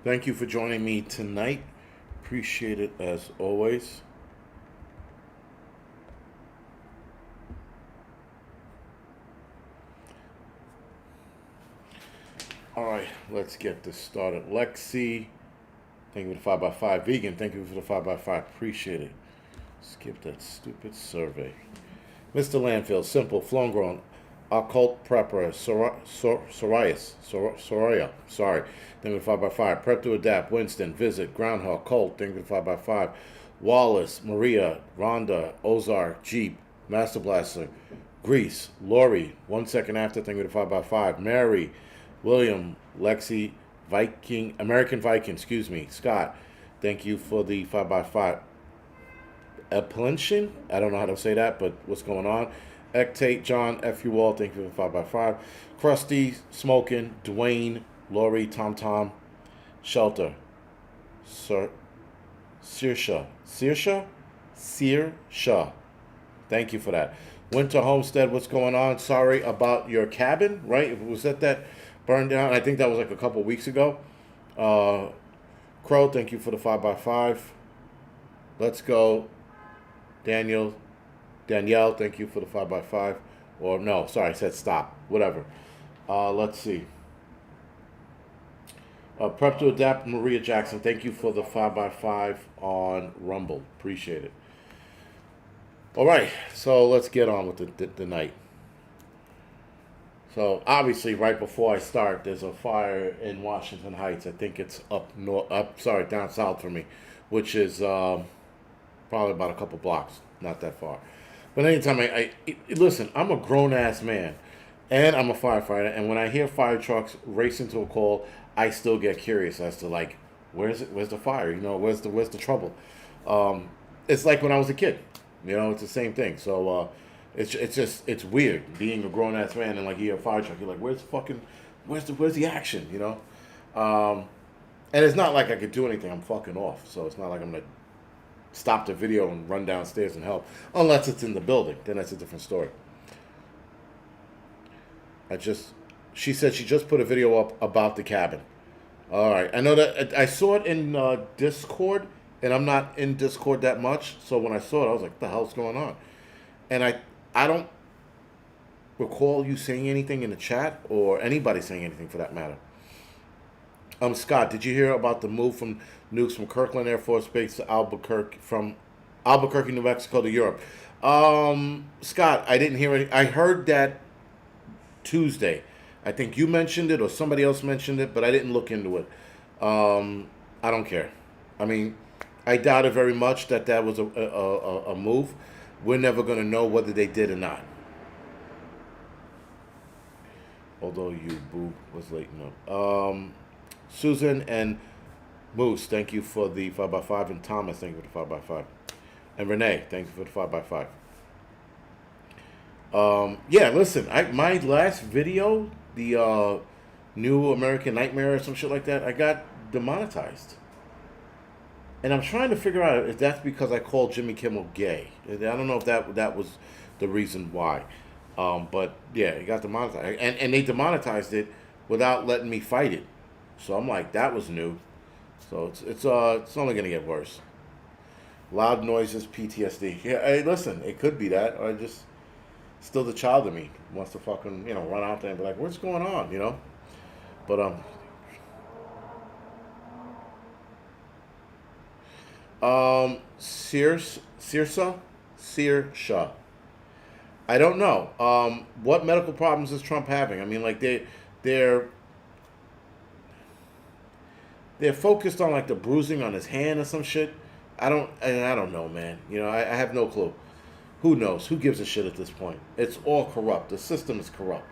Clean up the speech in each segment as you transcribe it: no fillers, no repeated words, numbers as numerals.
Thank you for joining me tonight. Appreciate it as always. All right, let's get this started. Lexi, thank you for the 5x5. Vegan, thank you for the 5x5. Appreciate it. Skip that stupid survey. Mr. Landfill, simple, flown grown, occult prepper, Soraya, sorry. Thank you for the 5x5. Prep to adapt, Winston, visit, groundhog, Colt, thank you for the 5x5. Wallace, Maria, Rhonda, Ozark, Jeep, Master Blaster, Grease, Lori, 1 second after, thank you for the 5x5. Mary, William, Lexi, Viking, American Viking, excuse me, Scott, thank you for the 5x5. Applention, I don't know how to say that, but what's going on? Ectate, John, F. U. All, thank you for the 5x5. Krusty, Smoking, Dwayne, Lori, Tom Tom, Shelter, Sir, Searsha. Thank you for that. Winter Homestead, what's going on? Sorry about your cabin, right? Was that burned down? I think that was like a couple weeks ago. Crow, thank you for the 5x5. Let's go. Danielle, thank you for the 5x5. Or no, sorry, I said stop. Whatever. Let's see. Prep to Adapt, Maria Jackson, thank you for the 5x5 on Rumble. Appreciate it. All right, so let's get on with the night. So obviously, right before I start, there's a fire in Washington Heights. I think it's down south for me, which is probably about a couple blocks, not that far. But anytime listen, I'm a grown ass man, and I'm a firefighter. And when I hear fire trucks race into a call, I still get curious as to like, where's the fire? Where's the trouble? It's like when I was a kid. It's the same thing. So it's weird being a grown ass man and like you hear a fire truck. You're like, where's the action? And it's not like I could do anything. I'm fucking off. So it's not like I'm gonna stop the video and run downstairs and help, unless it's in the building. Then that's a different story. She said she just put a video up about the cabin. All right, I know that I saw it in Discord, and I'm not in Discord that much. So when I saw it, I was like, "What the hell's going on?" And I don't recall you saying anything in the chat or anybody saying anything for that matter. Scott, did you hear about the move from nukes from Kirkland Air Force Base to Albuquerque, New Mexico to Europe? Scott, I didn't hear any. I heard that Tuesday. I think you mentioned it or somebody else mentioned it, but I didn't look into it. I don't care. I mean, I doubt it very much that was a move. We're never going to know whether they did or not. Although you, boo, was late enough. Susan and Moose, thank you for the 5x5. And Thomas, thank you for the 5x5. And Renee, thank you for the 5x5. Yeah, listen, my last video, the New American Nightmare or some shit like that, I got demonetized. And I'm trying to figure out if that's because I called Jimmy Kimmel gay. I don't know if that was the reason why. But yeah, it got demonetized. And they demonetized it without letting me fight it. So I'm like, that was new. So it's only gonna get worse. Loud noises, PTSD. Yeah, hey, listen, it could be that, or just still the child in me wants to fucking run out there and be like, what's going on, But Searsha. I don't know. What medical problems is Trump having? I mean, like they're focused on like the bruising on his hand or some shit. I don't know, man. I have no clue. Who knows? Who gives a shit at this point? It's all corrupt. The system is corrupt.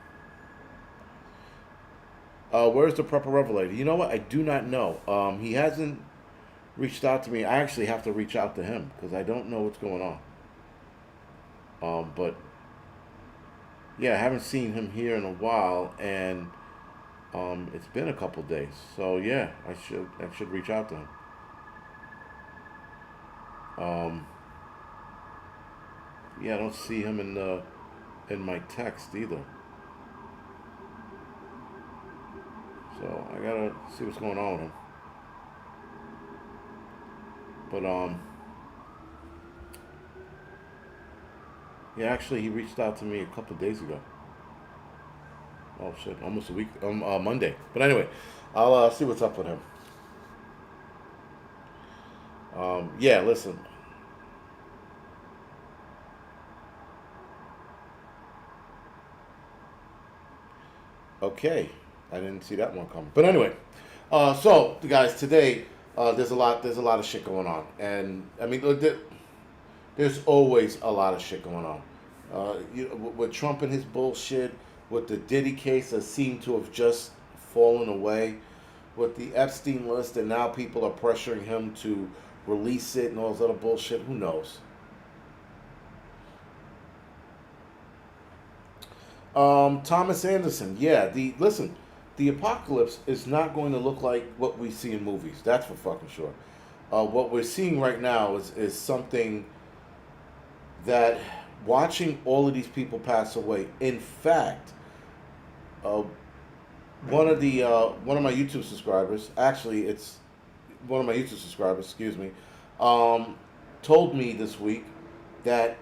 Where's the proper revelator? You know what? I do not know. He hasn't reached out to me. I actually have to reach out to him because I don't know what's going on. But yeah, I haven't seen him here in a while, and it's been a couple days. So yeah, I should reach out to him. Yeah, I don't see him in my text either. So I gotta see what's going on with him. But yeah, actually, he reached out to me a couple of days ago. Oh shit, almost a week, Monday. But anyway, I'll see what's up with him. Yeah, listen. Okay, I didn't see that one coming. But anyway, so guys, today there's a lot of shit going on, and I mean, there's always a lot of shit going on. With Trump and his bullshit, with the Diddy case that seemed to have just fallen away, with the Epstein list, and now people are pressuring him to release it and all this other bullshit. Who knows? Thomas Anderson. Yeah, the apocalypse is not going to look like what we see in movies. That's for fucking sure. What we're seeing right now is something that watching all of these people pass away. In fact, uh, one of my YouTube subscribers, actually, it's one of my YouTube subscribers, excuse me, um, told me this week that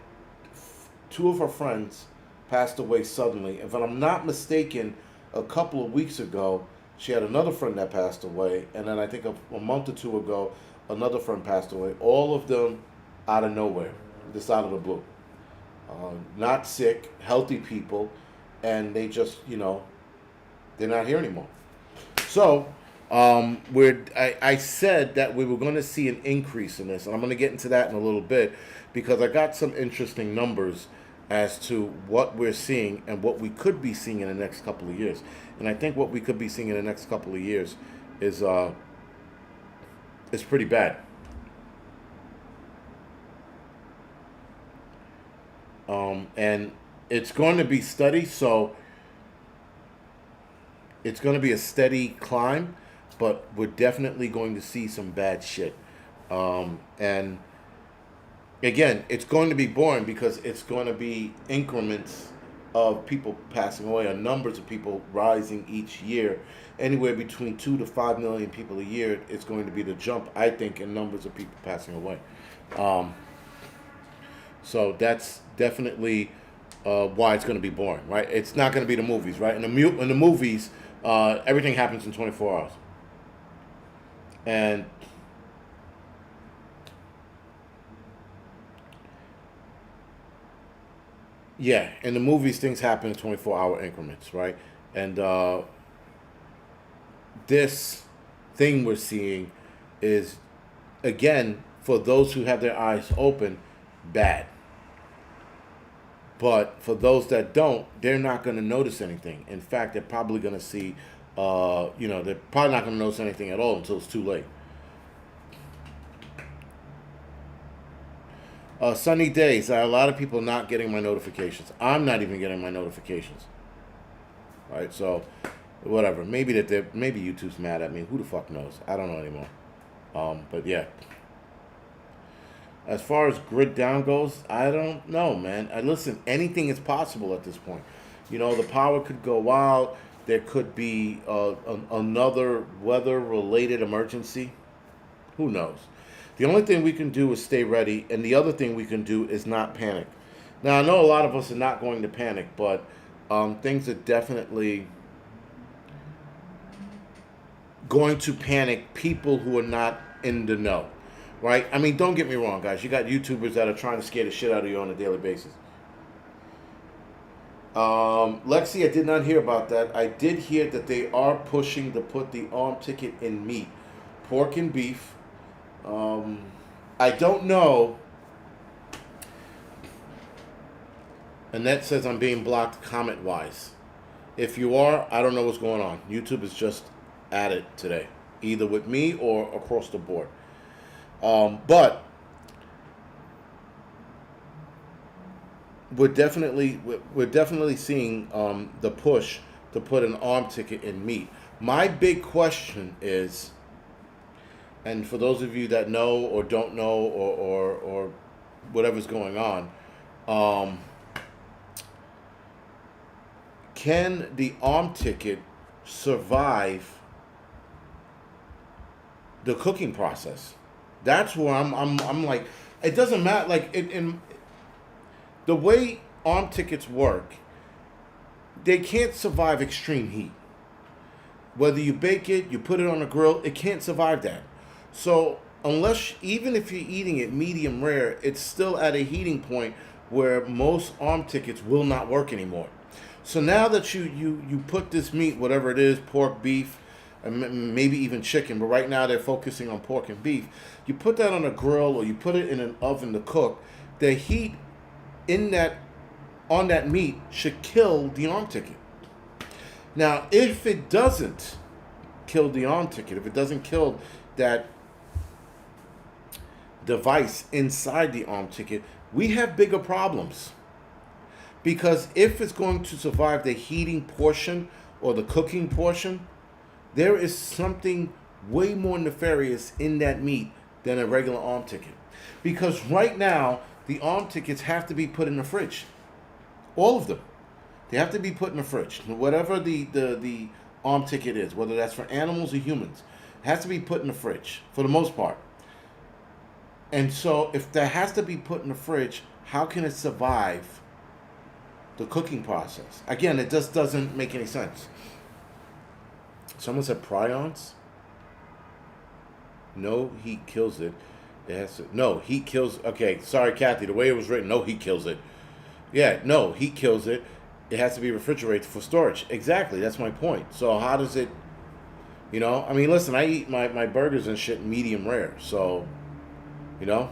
two of her friends passed away suddenly. If I'm not mistaken, a couple of weeks ago, she had another friend that passed away, and then I think a month or two ago, another friend passed away. All of them out of nowhere, just out of the blue. Not sick, healthy people, and they just, they're not here anymore. So, I said that we were going to see an increase in this, and I'm going to get into that in a little bit because I got some interesting numbers as to what we're seeing and what we could be seeing in the next couple of years. And I think what we could be seeing in the next couple of years is pretty bad. And it's going to be steady, so it's going to be a steady climb, but we're definitely going to see some bad shit. And again, it's going to be boring because it's going to be increments of people passing away, or numbers of people rising each year. Anywhere between 2 to 5 million people a year is going to be the jump, I think, in numbers of people passing away. Um, so that's definitely why it's going to be boring, right? It's not going to be the movies, right? In the movies, everything happens in 24 hours. And yeah, in the movies, things happen in 24-hour increments, right? And this thing we're seeing is, again, for those who have their eyes open, bad. But for those that don't, they're not going to notice anything. In fact, they're probably going to see, they're probably not going to notice anything at all until it's too late. Sunny days. A lot of people not getting my notifications. I'm not even getting my notifications. Right? So, whatever. Maybe YouTube's mad at me. Who the fuck knows? I don't know anymore. But yeah. As far as grid down goes, I don't know, man. Listen, anything is possible at this point. The power could go out. There could be another weather-related emergency. Who knows? The only thing we can do is stay ready, and the other thing we can do is not panic. Now, I know a lot of us are not going to panic, but things are definitely going to panic people who are not in the know. Right? I mean, don't get me wrong, guys. You got YouTubers that are trying to scare the shit out of you on a daily basis. Lexi, I did not hear about that. I did hear that they are pushing to put the arm ticket in meat, pork and beef. I don't know. Annette says I'm being blocked comment-wise. If you are, I don't know what's going on. YouTube is just at it today, either with me or across the board. But we're definitely seeing the push to put an arm ticket in meat. My big question is, and for those of you that know or don't know or whatever's going on, can the arm ticket survive the cooking process? That's where I'm like, it doesn't matter. Like in the way arm tickets work, they can't survive extreme heat. Whether you bake it, you put it on a grill, it can't survive that. So unless, even if you're eating it medium rare, it's still at a heating point where most arm tickets will not work anymore. So now that you put this meat, whatever it is, pork, beef, and maybe even chicken, but right now they're focusing on pork and beef. You put that on a grill or you put it in an oven to cook. The heat in that on that meat should kill the arm ticket. Now, if it doesn't kill the arm ticket, if it doesn't kill that device inside the arm ticket, we have bigger problems. Because if it's going to survive the heating portion or the cooking portion, there is something way more nefarious in that meat than a regular arm ticket. Because right now, the arm tickets have to be put in the fridge. All of them. They have to be put in the fridge. Whatever the arm ticket is, whether that's for animals or humans, it has to be put in the fridge for the most part. And so if that has to be put in the fridge, how can it survive the cooking process? Again, it just doesn't make any sense. Someone said prions. No, heat kills it. It has to, no, heat kills. Okay, sorry, Kathy. The way it was written, no, heat kills it. Yeah, no, heat kills it. It has to be refrigerated for storage. Exactly, that's my point. So how does it, I mean, listen, I eat my burgers and shit medium rare. So, again,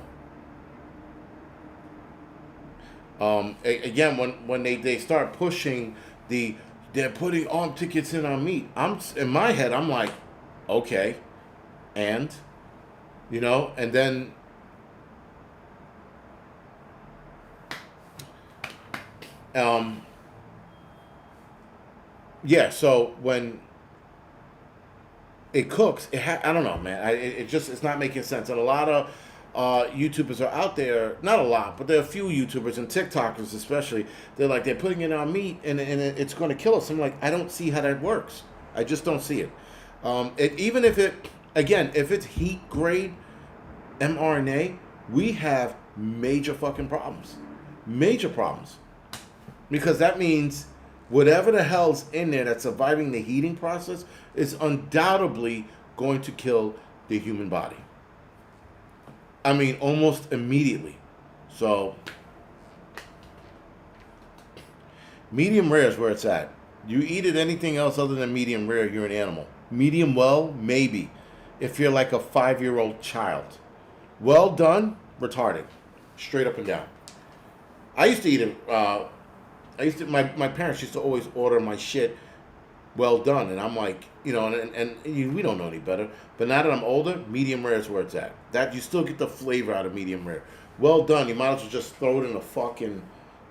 when they start pushing they're putting arm tickets in our meat. In my head, I'm like, okay, and then yeah. So when it cooks, I don't know, man. It's not making sense, and a lot of YouTubers are out there. Not a lot, but there are a few YouTubers and TikTokers especially. They're putting in our meat and it's going to kill us. I'm like, I don't see how that works. I just don't see it. Even if if it's heat grade mRNA, we have major fucking problems. Major problems. Because that means whatever the hell's in there that's surviving the heating process is undoubtedly going to kill the human body. I mean, almost immediately. So, medium rare is where it's at. You eat it anything else other than medium rare, you're an animal. Medium well, maybe. If you're like a 5-year-old child. Well done, retarded. Straight up and down. I used to eat it. My parents used to always order my shit well done, and I'm like, we don't know any better. But now that I'm older, medium rare is where it's at. That you still get the flavor out of medium rare. Well done, you might as well just throw it in the fucking,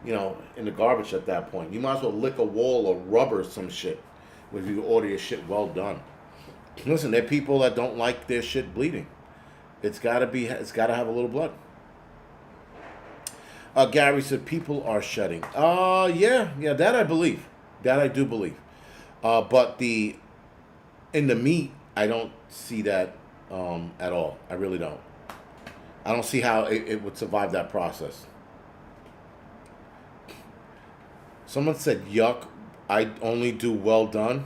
in the garbage at that point. You might as well lick a wall or rubber or some shit if you order your shit well done. Listen, there are people that don't like their shit bleeding. It's gotta have a little blood. Gary said people are shedding. Yeah, that I believe. That I do believe. But in the meat, I don't see that at all. I really don't. I don't see how it would survive that process. Someone said, yuck, I only do well done.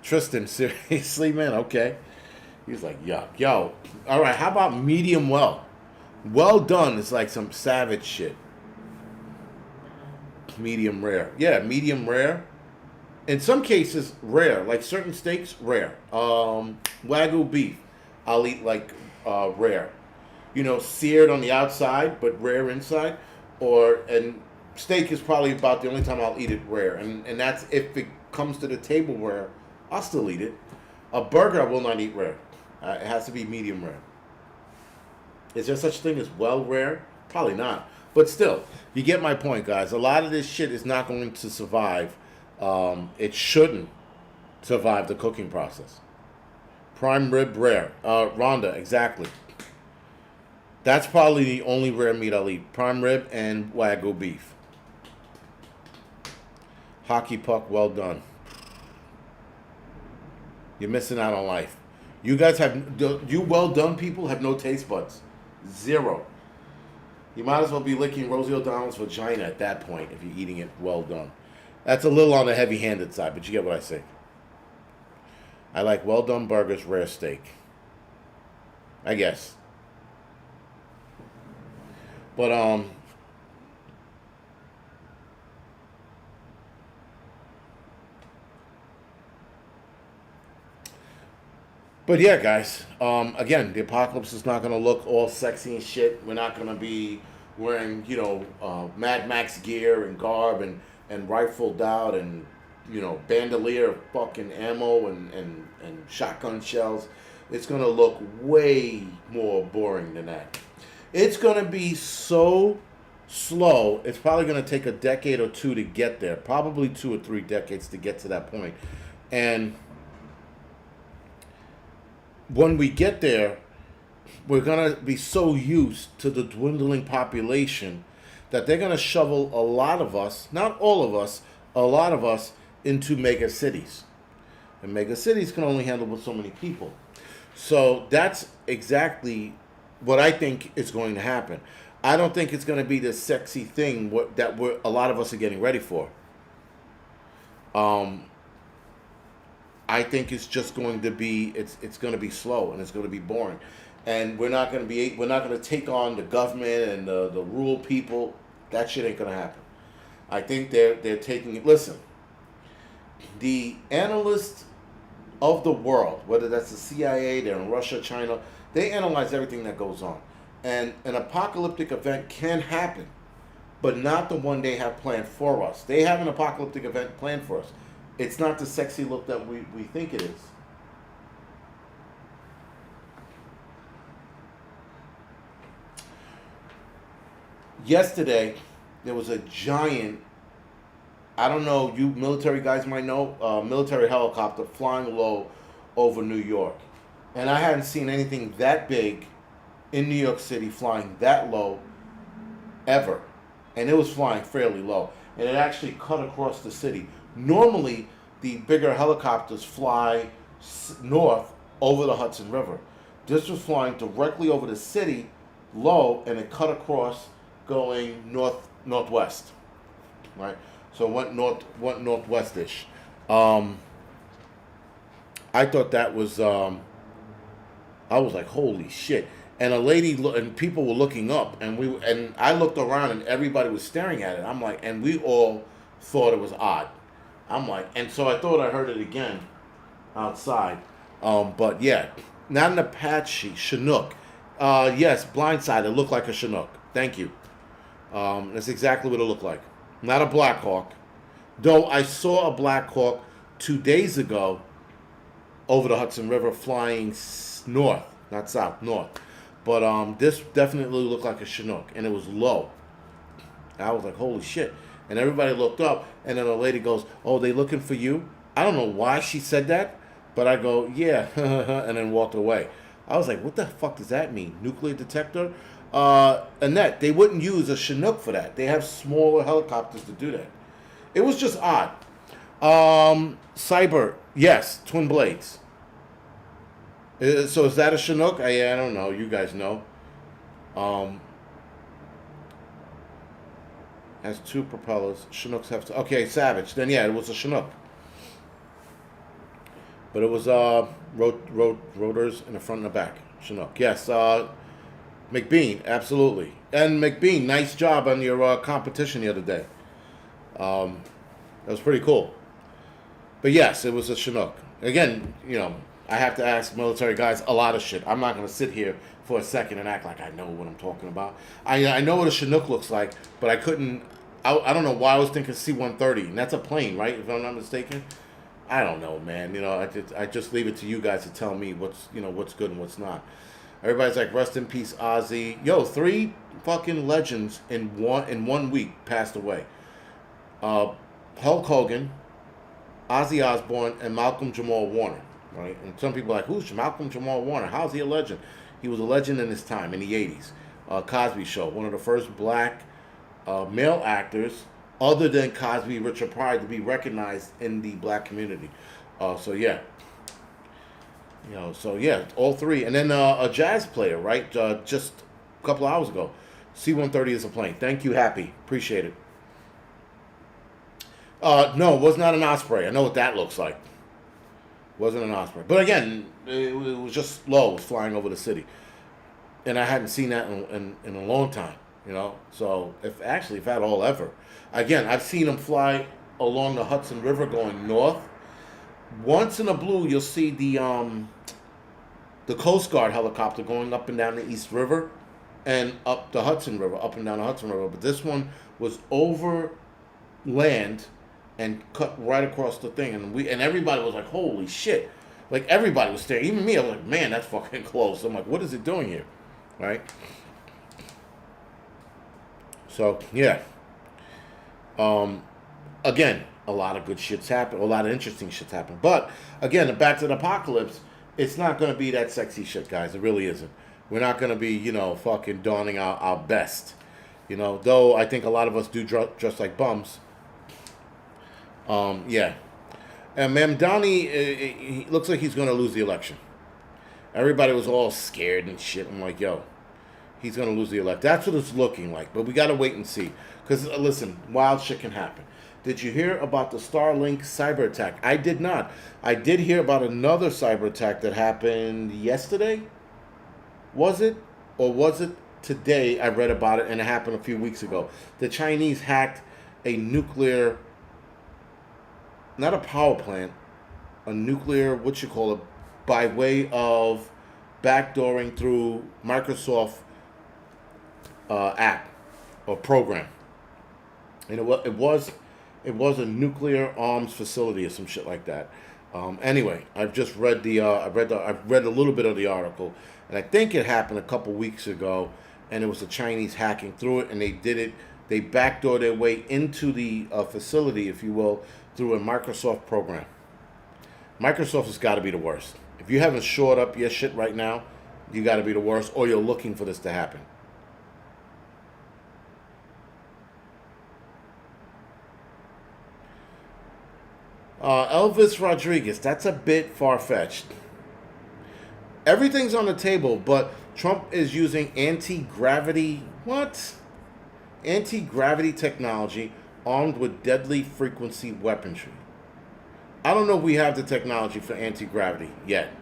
Tristan, seriously, man? Okay. He's like, yuck. Yo, all right, how about medium well? Well done is like some savage shit. Medium rare. Yeah, medium rare. In some cases, rare. Like certain steaks, rare. Wagyu beef, I'll eat like rare. Seared on the outside, but rare inside. And steak is probably about the only time I'll eat it rare. And that's if it comes to the table rare, I'll still eat it. A burger, I will not eat rare. It has to be medium rare. Is there such thing as well rare? Probably not. But still, you get my point, guys. A lot of this shit is not going to survive. It shouldn't survive the cooking process. Prime rib rare. Rhonda, exactly. That's probably the only rare meat I'll eat. Prime rib and Wagyu beef. Hockey puck, well done. You're missing out on life. You guys have, you well done people have no taste buds. Zero. You might as well be licking Rosie O'Donnell's vagina at that point if you're eating it well done. That's a little on the heavy handed side, but you get what I say. I like well done burgers, rare steak. I guess. But yeah, guys. Again, the apocalypse is not gonna look all sexy and shit. We're not gonna be wearing, Mad Max gear and garb and rifled out and bandolier of fucking ammo and shotgun shells. It's gonna look way more boring than that. It's gonna be so slow. It's probably gonna take a decade or two to get there. Probably 2 or 3 decades to get to that point. And when we get there, we're going to be so used to the dwindling population that they're going to shovel a lot of us, not all of us, a lot of us into mega cities. And mega cities can only handle with so many people. So that's exactly what I think is going to happen. I don't think it's going to be this sexy thing that a lot of us are getting ready for. I think it's just going to be it's going to be slow and it's going to be boring, and we're not going to take on the government and the rural people. That shit ain't going to happen. I think they're taking it. Listen, the analysts of the world, whether that's the CIA, they're in Russia, China, they analyze everything that goes on, and an apocalyptic event can happen, but not the one they have planned for us. They have an apocalyptic event planned for us. It's not the sexy look that we think it is. Yesterday, there was a giant, I don't know, you military guys might know, military helicopter flying low over New York. And I hadn't seen anything that big in New York City flying that low ever. And it was flying fairly low. And it actually cut across the city. Normally, the bigger helicopters fly north over the Hudson River. This was flying directly over the city, low, and it cut across, going northwest. Right, so it went northwestish. I thought that was. I was like, holy shit! And a lady and people were looking up, and I looked around, and everybody was staring at it. I'm like, and we all thought it was odd. I'm like, and so I thought I heard it again outside. But yeah, not an Apache, Chinook. Yes, blindside, it looked like a Chinook. Thank you. That's exactly what it looked like. Not a Black Hawk. Though I saw a Black Hawk 2 days ago over the Hudson River flying north, not south, north. But this definitely looked like a Chinook, and it was low. I was like, holy shit. And everybody looked up, and then a lady goes, oh, they looking for you? I don't know why she said that, but I go, yeah, and then walked away. I was like, what the fuck does that mean? Nuclear detector? Annette, they wouldn't use a Chinook for that. They have smaller helicopters to do that. It was just odd. Cyber, yes, twin blades. So is that a Chinook? I don't know. You guys know. Has 2 propellers. Chinooks have okay, Savage. Then yeah, it was a Chinook. But it was rotors in the front and the back. Chinook. Yes. McBean, absolutely. And McBean, nice job on your competition the other day. That was pretty cool. But yes, it was a Chinook. Again, I have to ask military guys a lot of shit. I'm not going to sit here for a second and act like I know what I'm talking about. I know what a Chinook looks like, but I couldn't. I don't know why I was thinking C-130, and that's a plane, right? If I'm not mistaken. I don't know, man. I just leave it to you guys to tell me what's good and what's not. Everybody's like, rest in peace, Ozzy. Yo, 3 fucking legends in 1 week passed away. Hulk Hogan, Ozzy Osbourne, and Malcolm Jamal Warner. Right? And some people are like, who's Malcolm Jamal Warner? How's he a legend? He was a legend in his time, in the 80s. Cosby Show, one of the first black male actors, other than Cosby, Richard Pryor, to be recognized in the black community. So yeah. You know, so yeah, all three, and then a jazz player, right? Just a couple hours ago, C-130 is a plane. Thank you, Happy, appreciate it. No, it was not an Osprey. I know what that looks like. Wasn't an Osprey, but again, it was just low. It was flying over the city, and I hadn't seen that in a long time. You know, so if at all ever, again, I've seen them fly along the Hudson River going north. Once in a blue, you'll see the Coast Guard helicopter going up and down the East River and up the Hudson River, up and down the Hudson River. But this one was over land and cut right across the thing, and everybody was like, "Holy shit!" Like everybody was staring. Even me, I was like, "Man, that's fucking close." I'm like, "What is it doing here?" Right? So yeah. Again, a lot of good shits happen, a lot of interesting shits happen. But again, back to the apocalypse, it's not going to be that sexy shit, guys. It really isn't. We're not going to be, fucking donning our best. Though I think a lot of us do dress like bums. Yeah. And Mamdani, he looks like he's going to lose the election. Everybody was all scared and shit. I'm like, yo, he's going to lose the election. That's what it's looking like. But we got to wait and see. Because, listen, wild shit can happen. Did you hear about the Starlink cyber attack? I did not. I did hear about another cyber attack that happened yesterday. Was it? Or was it today? I read about it, and it happened a few weeks ago. The Chinese hacked a nuclear, not a power plant, a nuclear, by way of backdooring through Microsoft app or program. And it was a nuclear arms facility or some shit like that. Anyway, I've just read I've read a little bit of the article, and I think it happened a couple weeks ago, and it was the Chinese hacking through it, and they did it. They backdoored their way into the facility, if you will, through a Microsoft program. Microsoft has got to be the worst. If you haven't shored up your shit right now, you got to be the worst, or you're looking for this to happen. Elvis Rodriguez, that's a bit far-fetched. Everything's on the table, but Trump is using anti-gravity, Anti-gravity technology armed with deadly frequency weaponry. I don't know if we have the technology for anti-gravity yet.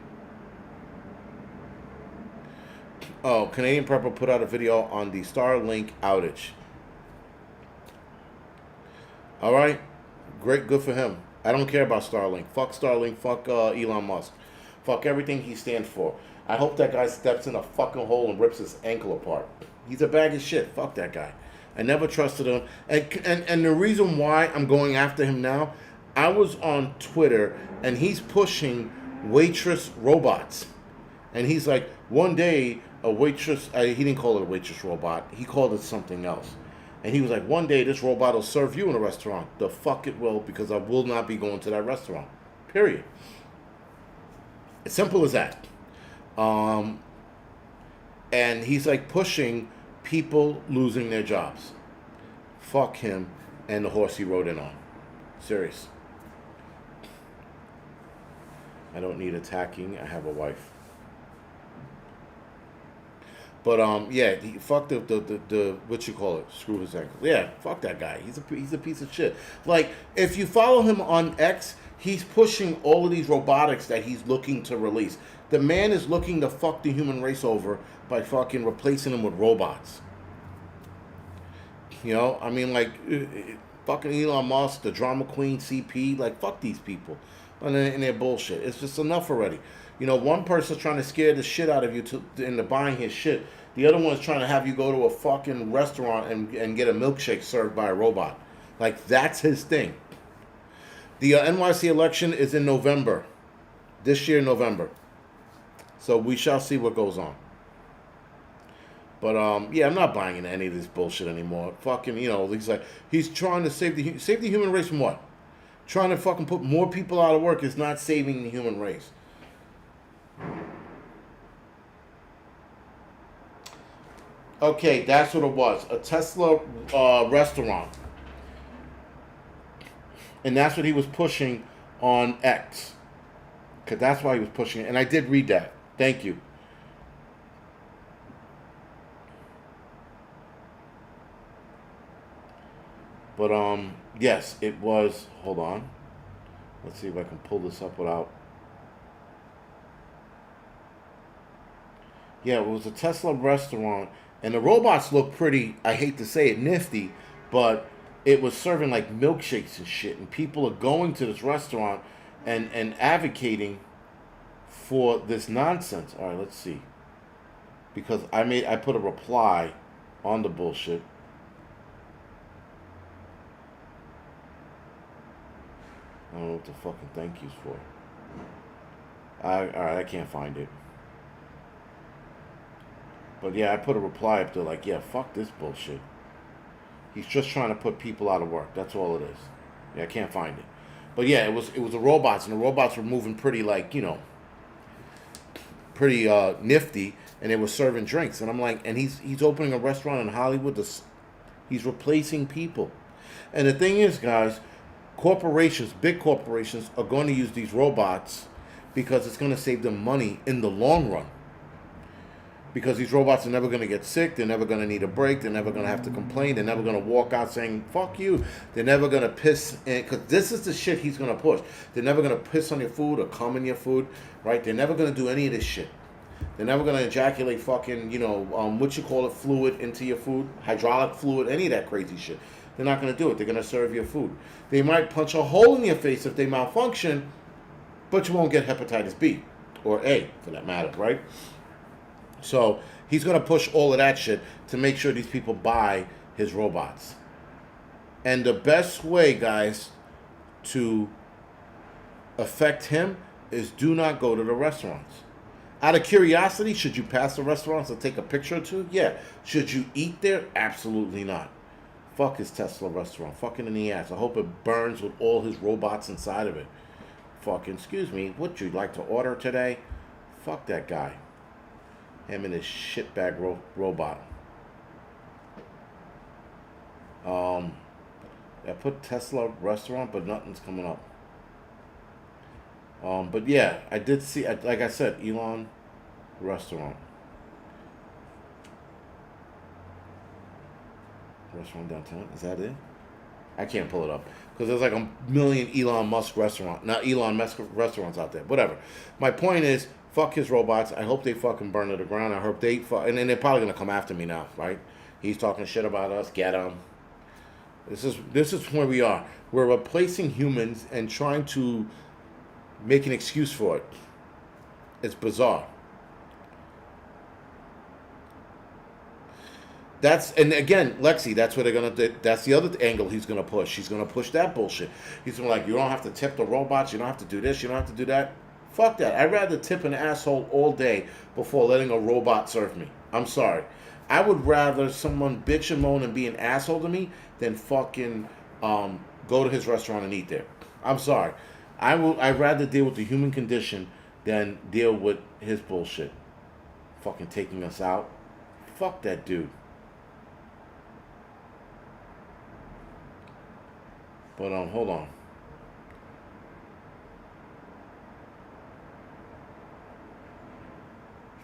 Oh, Canadian Prepper put out a video on the Starlink outage. All right, great, good for him. I don't care about Starlink. Fuck Starlink. Fuck Elon Musk. Fuck everything he stands for. I hope that guy steps in a fucking hole and rips his ankle apart. He's a bag of shit. Fuck that guy. I never trusted him. And the reason why I'm going after him now, I was on Twitter and he's pushing waitress robots. And he's like, one day a waitress, he didn't call it a waitress robot. He called it something else. And he was like, one day this robot will serve you in a restaurant. The fuck it will, because I will not be going to that restaurant. Period. As simple as that. And he's like pushing people losing their jobs. Fuck him and the horse he rode in on. Serious. I don't need attacking. I have a wife. But yeah, fuck the what you call it, screw his ankle. Yeah, fuck that guy. He's a piece of shit. Like, if you follow him on X, he's pushing all of these robotics that he's looking to release. The man is looking to fuck the human race over by fucking replacing them with robots. I mean, like, fucking Elon Musk, the drama queen, CP, like, fuck these people and their bullshit. It's just enough already. One person's trying to scare the shit out of you into buying his shit. The other one's trying to have you go to a fucking restaurant and get a milkshake served by a robot. Like, that's his thing. The NYC election is in November. This year, November. So we shall see what goes on. But, yeah, I'm not buying into any of this bullshit anymore. Fucking, he's trying to save the human race from what? Trying to fucking put more people out of work is not saving the human race. Okay, that's what it was. A Tesla restaurant. And that's what he was pushing on X. Cause that's why he was pushing it, and I did read that. Thank you. But yes, it was. Hold on. Let's see if I can pull this up without. Yeah, it was a Tesla restaurant, and the robots look pretty. I hate to say it, nifty, but it was serving like milkshakes and shit, and people are going to this restaurant and advocating for this nonsense. All right, let's see, because I put a reply on the bullshit. I don't know what the fucking thank yous for. All right, I can't find it. But yeah, I put a reply up there like, yeah, fuck this bullshit. He's just trying to put people out of work. That's all it is. Yeah, I can't find it. But yeah, it was the robots, and the robots were moving pretty like, pretty nifty, and they were serving drinks. And I'm like, and he's opening a restaurant in Hollywood. He's replacing people. And the thing is, guys, corporations, big corporations, are going to use these robots because it's going to save them money in the long run. Because these robots are never going to get sick. They're never going to need a break. They're never going to have to complain. They're never going to walk out saying, fuck you. They're never going to piss. Because this is the shit he's going to push. They're never going to piss on your food or cum in your food. Right? They're never going to do any of this shit. They're never going to ejaculate fucking, fluid into your food. Hydraulic fluid. Any of that crazy shit. They're not going to do it. They're going to serve your food. They might punch a hole in your face if they malfunction. But you won't get hepatitis B. Or A, for that matter. Right? So he's going to push all of that shit to make sure these people buy his robots. And the best way, guys, to affect him is do not go to the restaurants. Out of curiosity, should you pass the restaurants and take a picture or two? Yeah. Should you eat there? Absolutely not. Fuck his Tesla restaurant. Fucking in the ass. I hope it burns with all his robots inside of it. Fucking, excuse me, would you like to order today? Fuck that guy. Him and his shitbag robot. I put Tesla restaurant, but nothing's coming up. But yeah, I did see, like I said, Elon restaurant. Restaurant downtown. Is that it? I can't pull it up because there's like a million Elon Musk restaurants out there. Whatever. My point is, fuck his robots. I hope they fucking burn to the ground. I hope and then they're probably gonna come after me now, right? He's talking shit about us. Get him. This is where we are. We're replacing humans and trying to make an excuse for it. It's bizarre. And again, Lexi, that's what they're gonna do. That's the other angle he's gonna push. He's gonna push that bullshit. He's gonna like, you don't have to tip the robots. You don't have to do this. You don't have to do that. Fuck that. I'd rather tip an asshole all day before letting a robot serve me. I'm sorry. I would rather someone bitch and moan and be an asshole to me than fucking go to his restaurant and eat there. I'm sorry. I'd rather deal with the human condition than deal with his bullshit. Fucking taking us out. Fuck that dude. But hold on.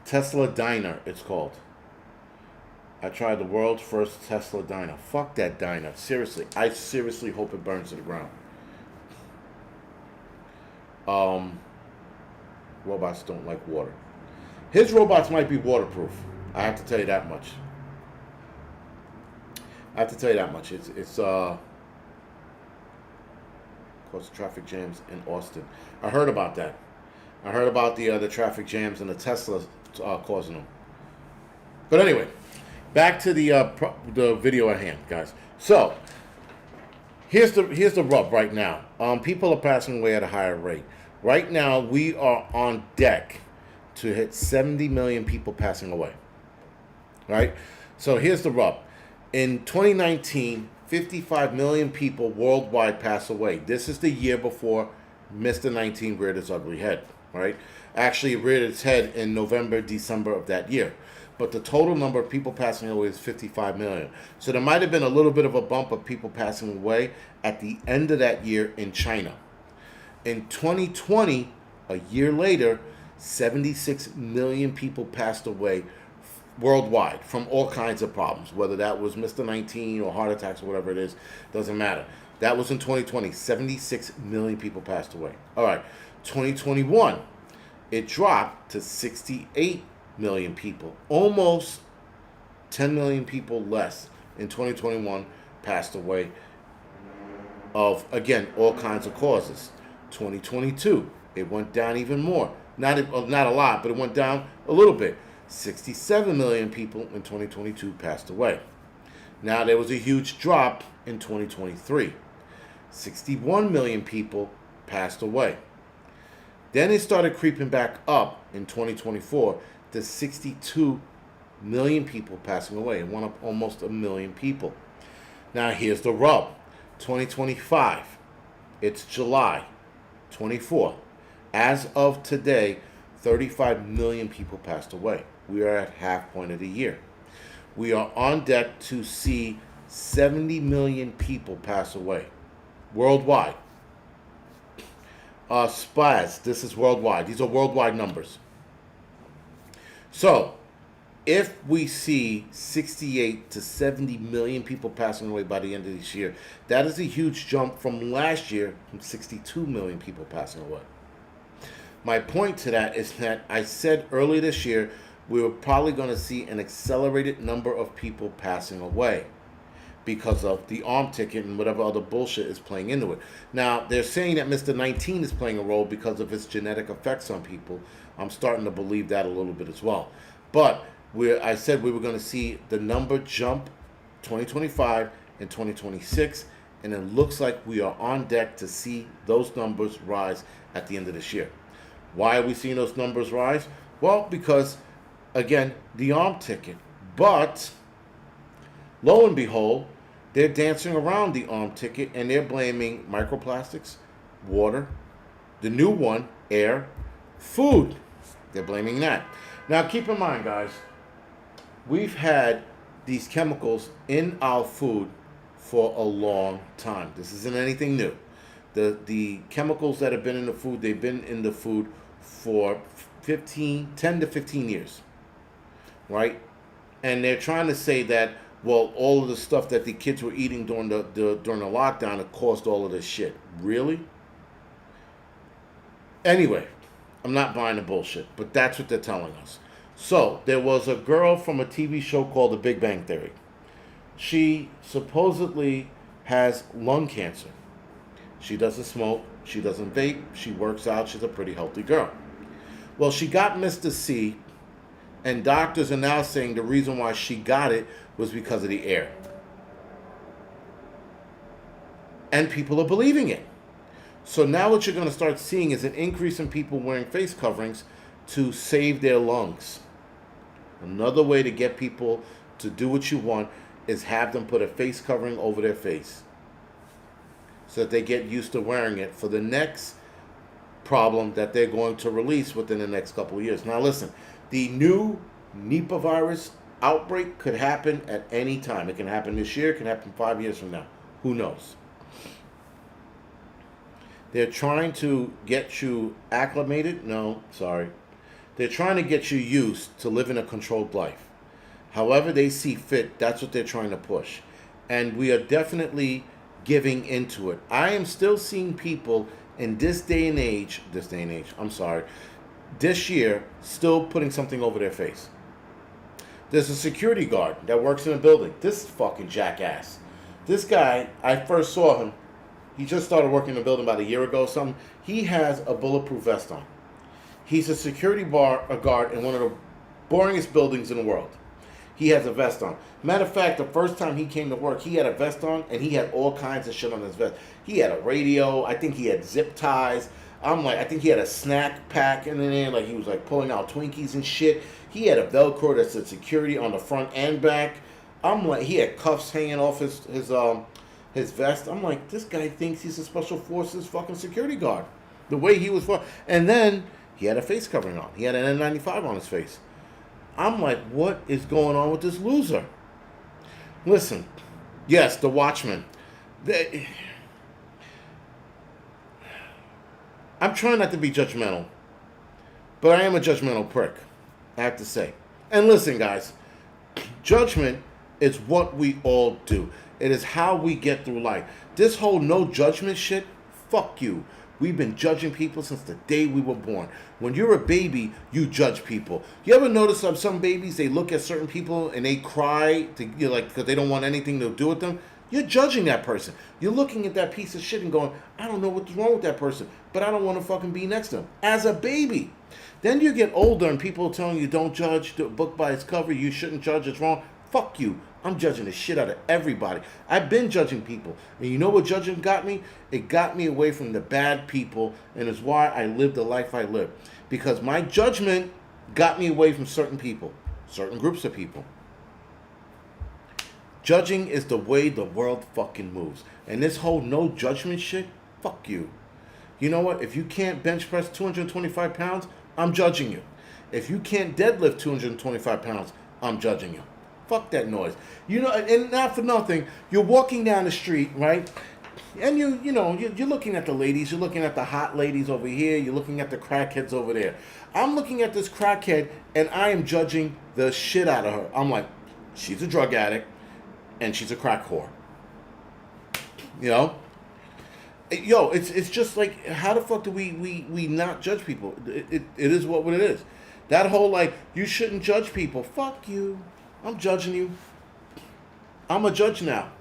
Tesla Diner, it's called. I tried the world's first Tesla Diner. Fuck that diner. Seriously. I seriously hope it burns to the ground. Robots don't like water. His robots might be waterproof. I have to tell you that much. It's cause traffic jams in Austin. I heard about that. I heard about the traffic jams and the Tesla causing them. But anyway, back to the video at hand, guys. So here's the rub right now. People are passing away at a higher rate. Right now, we are on deck to hit 70 million people passing away. Right? So here's the rub. In 2019, 55 million people worldwide passed away. This is the year before Mr. 19 reared its ugly head. Right? Actually, it reared its head in November, December of that year. But the total number of people passing away is 55 million. So there might have been a little bit of a bump of people passing away at the end of that year in China. In 2020, A year later, 76 million people passed away worldwide from all kinds of problems, whether that was Mr. 19 or heart attacks or whatever it is, doesn't matter. That was in 2020. 76 million people passed away. All right, 2021, it dropped to 68 million people. Almost 10 million people less in 2021 passed away of, again, all kinds of causes. 2022, it went down even more. Not a lot, but it went down a little bit. 67 million people in 2022 passed away. Now, there was a huge drop in 2023. 61 million people passed away. Then it started creeping back up in 2024 to 62 million people passing away. It went up almost a million people. Now, here's the rub. 2025, it's July 24th. As of today, 35 million people passed away. We are at half point of the year. We are on deck to see 70 million people pass away worldwide. SPAS, this is worldwide. These are worldwide numbers. So, if we see 68 to 70 million people passing away by the end of this year, that is a huge jump from last year, from 62 million people passing away. My point to that is that I said earlier this year we were probably going to see an accelerated number of people passing away because of the arm ticket and whatever other bullshit is playing into it. Now, they're saying that Mr. 19 is playing a role because of its genetic effects on people. I'm starting to believe that a little bit as well. But I said we were going to see the number jump 2025 and 2026, and it looks like we are on deck to see those numbers rise at the end of this year. Why are we seeing those numbers rise? Well, because, again, the arm ticket. But, lo and behold, they're dancing around the arm ticket, and they're blaming microplastics, water, the new one, air, food. They're blaming that. Now, keep in mind, guys, we've had these chemicals in our food for a long time. This isn't anything new. The chemicals that have been in the food, they've been in the food for 10 to 15 years, right? And they're trying to say that, well, all of the stuff that the kids were eating during the lockdown, it caused all of this shit. Really? Anyway, I'm not buying the bullshit, but that's what they're telling us. So, there was a girl from a TV show called The Big Bang Theory. She supposedly has lung cancer. She doesn't smoke, she doesn't vape, she works out, she's a pretty healthy girl. Well, she got Mr. C, and doctors are now saying the reason why she got it was because of the air. And people are believing it. So now what you're going to start seeing is an increase in people wearing face coverings to save their lungs. Another way to get people to do what you want is have them put a face covering over their face so that they get used to wearing it for the next problem that they're going to release within the next couple of years. Now listen, the new Nipah virus outbreak could happen at any time. It can happen this year, it can happen 5 years from now. Who knows? They're trying to get you acclimated. No, sorry. They're trying to get you used to living a controlled life. However they see fit, that's what they're trying to push. And we are definitely giving into it. I am still seeing people in this year, still putting something over their face. There's a security guard that works in a building. This fucking jackass. This guy, I first saw him, he just started working in the building about a year ago or something. He has a bulletproof vest on. He's a security guard in one of the boringest buildings in the world. He has a vest on. Matter of fact, the first time he came to work, he had a vest on, and he had all kinds of shit on his vest. He had a radio. I think he had zip ties. I think he had a snack pack in there. Like, he was, like, pulling out Twinkies and shit. He had a Velcro that said security on the front and back. I'm like, he had cuffs hanging off his vest. I'm like, this guy thinks he's a Special Forces fucking security guard. The way he was. And then he had a face covering on. He had an N95 on his face. I'm like, what is going on with this loser? Listen, yes, the Watchmen. I'm trying not to be judgmental, But I am a judgmental prick, I have to say. And listen, guys, judgment is what we all do. It is how we get through life. This whole no judgment shit, fuck you. We've been judging people since the day we were born. When you're a baby, you judge people. You ever notice of some babies, they look at certain people and they cry because they don't want anything to do with them? You're judging that person. You're looking at that piece of shit and going, I don't know what's wrong with that person, but I don't want to fucking be next to them. As a baby. Then you get older and people are telling you don't judge the book by its cover. You shouldn't judge. It's wrong. Fuck you. I'm judging the shit out of everybody. I've been judging people. And you know what judging got me? It got me away from the bad people, and it's why I live the life I live. Because my judgment got me away from certain people, certain groups of people. Judging is the way the world fucking moves. And this whole no judgment shit, fuck you. You know what? If you can't bench press 225 pounds, I'm judging you. If you can't deadlift 225 pounds, I'm judging you. Fuck that noise. You know, and not for nothing, you're walking down the street, right? And you're looking at the ladies, you're looking at the hot ladies over here, you're looking at the crackheads over there. I'm looking at this crackhead and I am judging the shit out of her. I'm like, she's a drug addict and she's a crack whore. You know? Yo, it's just like, how the fuck do we not judge people? It is what it is. That whole like, you shouldn't judge people. Fuck you. I'm judging you. I'm a judge now.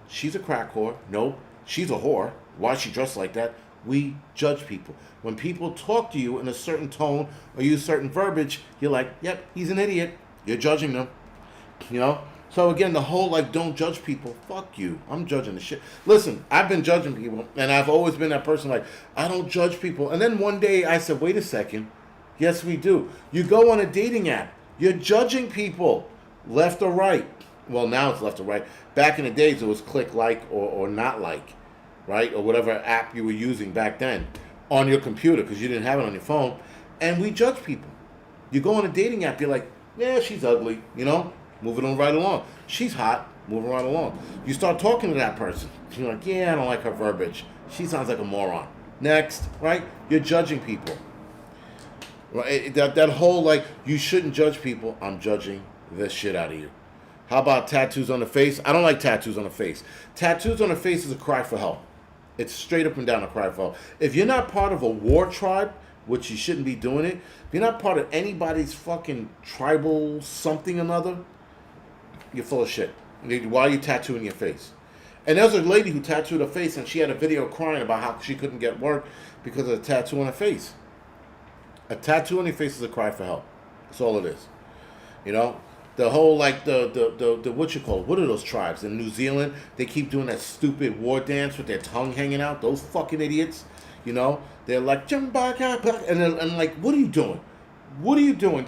She's a crack whore. No, she's a whore. Why is she dressed like that? We judge people. When people talk to you in a certain tone or use certain verbiage, you're like, yep, he's an idiot. You're judging them. You know? So again, the whole like, don't judge people. Fuck you. I'm judging the shit. Listen, I've been judging people, and I've always been that person like, I don't judge people. And then one day I said, wait a second. Yes, we do. You go on a dating app. You're judging people. Left or right. Well, now it's left or right. Back in the days, it was click like or not like, right? Or whatever app you were using back then on your computer because you didn't have it on your phone. And we judge people. You go on a dating app, you're like, yeah, she's ugly, you know? Moving on right along. She's hot, moving right along. You start talking to that person. You're like, yeah, I don't like her verbiage. She sounds like a moron. Next, right? You're judging people. Right? That whole, like, you shouldn't judge people. I'm judging the shit out of you. How about tattoos on the face? I don't like tattoos on the face. Tattoos on the face is a cry for help. It's straight up and down a cry for help. If you're not part of a war tribe, which you shouldn't be doing it, if you're not part of anybody's fucking tribal something or another, you're full of shit. Why are you tattooing your face? And there's a lady who tattooed her face and she had a video crying about how she couldn't get work because of a tattoo on her face. A tattoo on your face is a cry for help. That's all it is. You know? The whole, like, the what you call it? What are those tribes? In New Zealand, they keep doing that stupid war dance with their tongue hanging out. Those fucking idiots, you know? They're like, and like, what are you doing? What are you doing?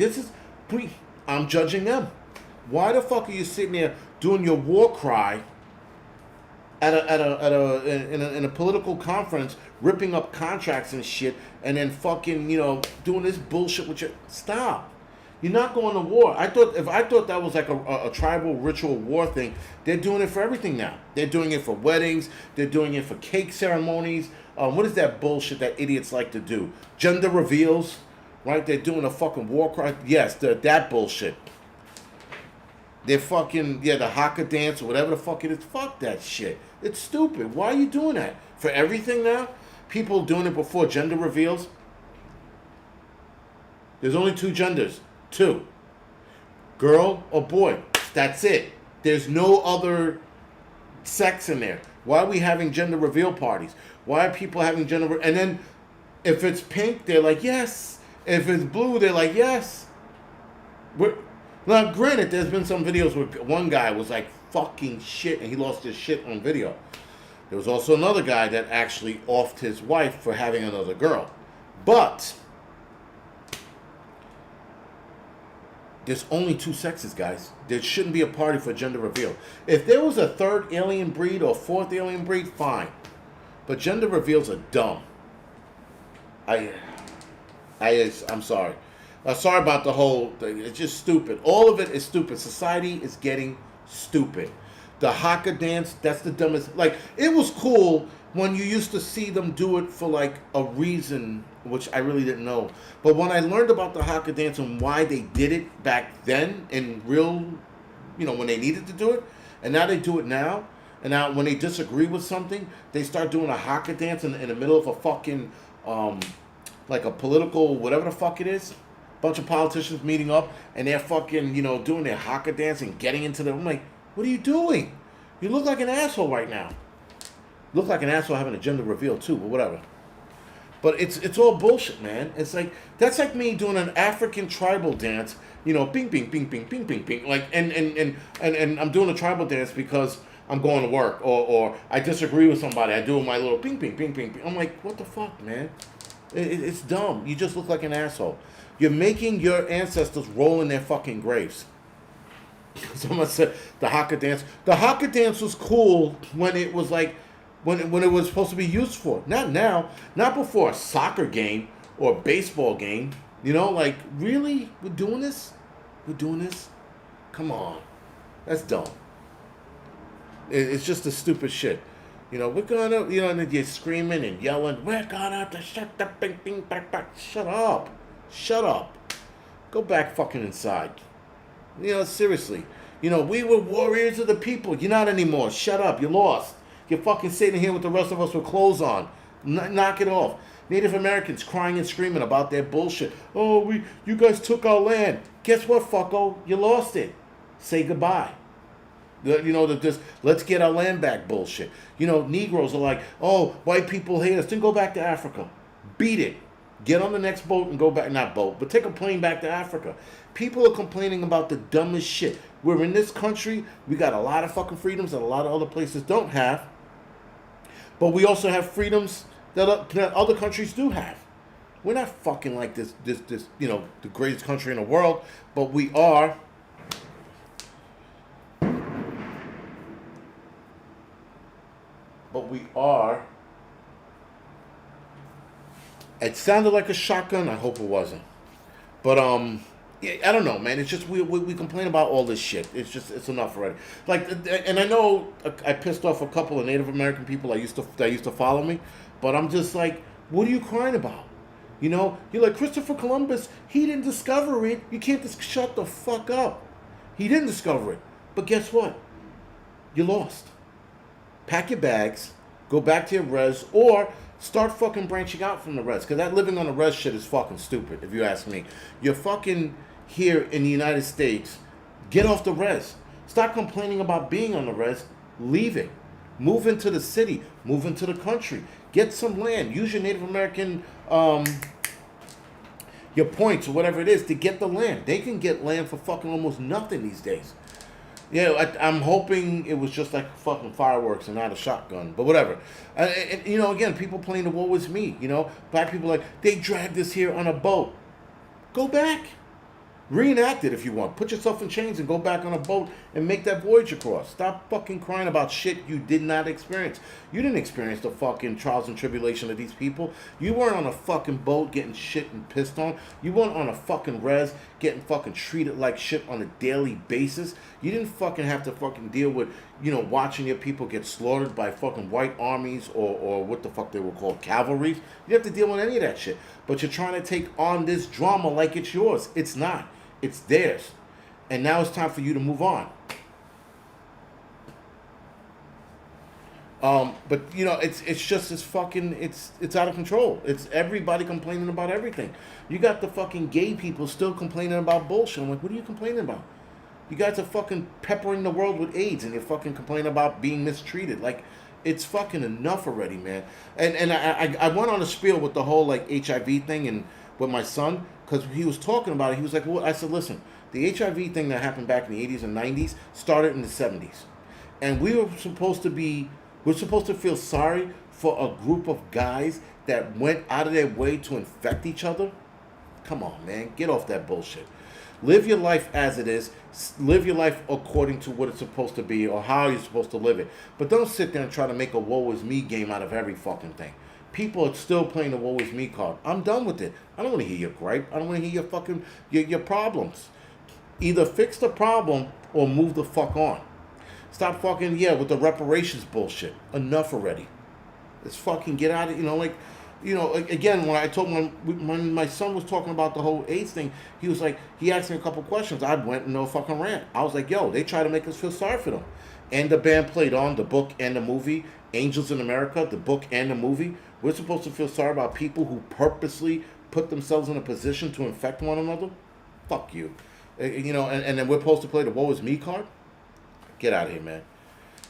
I'm judging them. Why the fuck are you sitting there doing your war cry in a political conference, ripping up contracts and shit, and then fucking, you know, doing this bullshit with your... Stop. You're not going to war. I thought that was like a tribal ritual war thing. They're doing it for everything now. They're doing it for weddings. They're doing it for cake ceremonies. What is that bullshit that idiots like to do? Gender reveals, right? They're doing a fucking war cry. Yes, that bullshit. They're fucking, the haka dance or whatever the fuck it is. Fuck that shit. It's stupid. Why are you doing that? For everything now? People doing it before gender reveals? There's only two genders. Two. Girl or boy. That's it. There's no other sex in there. Why are we having gender reveal parties? Why are people having gender... And then if it's pink, they're like, yes. If it's blue, they're like, yes. Now, granted, there's been some videos where one guy was like fucking shit and he lost his shit on video. There was also another guy that actually offed his wife for having another girl. But there's only two sexes, guys. There shouldn't be a party for gender reveal. If there was a third alien breed or fourth alien breed, fine. But gender reveals are dumb. I'm sorry. Sorry about the whole thing. It's just stupid. All of it is stupid. Society is getting stupid. The haka dance, that's the dumbest. Like, it was cool when you used to see them do it for like a reason, which I really didn't know. But when I learned about the haka dance and why they did it back then in real, when they needed to do it, and now they do it now. And now when they disagree with something, they start doing a haka dance in the middle of a fucking, like a political, whatever the fuck it is. Bunch of politicians meeting up and they're fucking, doing their haka dance and getting into the. I'm like, what are you doing? You look like an asshole right now. Look like an asshole having a gender reveal too, but whatever. But it's all bullshit, man. It's like that's like me doing an African tribal dance, bing bing bing bing bing bing bing, like and I'm doing a tribal dance because I'm going to work or I disagree with somebody. I do my little ping ping ping ping ping. I'm like, what the fuck, man? It's dumb. You just look like an asshole. You're making your ancestors roll in their fucking graves. Someone said the haka dance. The haka dance was cool when it was like when it was supposed to be used for. Not now. Not before a soccer game or a baseball game. Like really, we're doing this. We're doing this. Come on, that's dumb. It's just a stupid shit. We're gonna, and you're screaming and yelling, we're gonna to shut the bing bing back back. Shut up. Shut up. Go back fucking inside. Seriously. We were warriors of the people. You're not anymore. Shut up. You're lost. You're fucking sitting here with the rest of us with clothes on. Knock it off. Native Americans crying and screaming about their bullshit. Oh, you guys took our land. Guess what, fucko? You lost it. Say goodbye. This let's get our land back bullshit. Negroes are like, oh, white people hate us. Then go back to Africa. Beat it. Get on the next boat and go back. Not boat, but take a plane back to Africa. People are complaining about the dumbest shit. We're in this country. We got a lot of fucking freedoms that a lot of other places don't have. But we also have freedoms that other countries do have. We're not fucking like this, the greatest country in the world, but we are. But we are. It sounded like a shotgun. I hope it wasn't. But yeah, I don't know, man. It's just we complain about all this shit. It's enough already. Like, and I know I pissed off a couple of Native American people that used to follow me, but I'm just like, what are you crying about? You're like, Christopher Columbus. He didn't discover it. You can't just shut the fuck up. He didn't discover it. But guess what? You lost. Pack your bags, go back to your res, or start fucking branching out from the res. Because that living on the res shit is fucking stupid, if you ask me. You're fucking here in the United States. Get off the res. Stop complaining about being on the res. Leave it. Move into the city. Move into the country. Get some land. Use your Native American, your points or whatever it is to get the land. They can get land for fucking almost nothing these days. Yeah, I'm hoping it was just like fucking fireworks and not a shotgun, but whatever. And again, people playing the woe is me. Black people are like, they dragged us here on a boat. Go back. Reenact it if you want. Put yourself in chains and go back on a boat and make that voyage across. Stop fucking crying about shit you did not experience. You didn't experience the fucking trials and tribulation of these people. You weren't on a fucking boat getting shit and pissed on. You weren't on a fucking res getting fucking treated like shit on a daily basis. You didn't fucking have to fucking deal with, watching your people get slaughtered by fucking white armies or what the fuck they were called, cavalries. You didn't have to deal with any of that shit. But you're trying to take on this drama like it's yours. It's not. It's theirs. And now it's time for you to move on. But it's just this fucking it's out of control. It's everybody complaining about everything. You got the fucking gay people still complaining about bullshit. I'm like, what are you complaining about? You guys are fucking peppering the world with AIDS and you're fucking complaining about being mistreated. Like, it's fucking enough already, man. And I went on a spiel with the whole like HIV thing and with my son, because he was talking about it. He was like, well, I said, listen, the HIV thing that happened back in the 80s and 90s started in the 70s. And we're supposed to feel sorry for a group of guys that went out of their way to infect each other. Come on, man. Get off that bullshit. Live your life as it is. Live your life according to what it's supposed to be or how you're supposed to live it. But don't sit there and try to make a woe is me game out of every fucking thing. People are still playing the woe is me card. I'm done with it. I don't want to hear your gripe. I don't want to hear your fucking your problems. Either fix the problem or move the fuck on. Stop fucking with the reparations bullshit. Enough already. Let's fucking get out of, again, when I told when my son was talking about the whole AIDS thing, he was like, he asked me a couple questions. I went into a fucking rant. I was like, yo, they try to make us feel sorry for them. And the band played on the book and the movie, Angels in America, the book and the movie. We're supposed to feel sorry about people who purposely put themselves in a position to infect one another? Fuck you. And then we're supposed to play the woe is me card? Get out of here, man.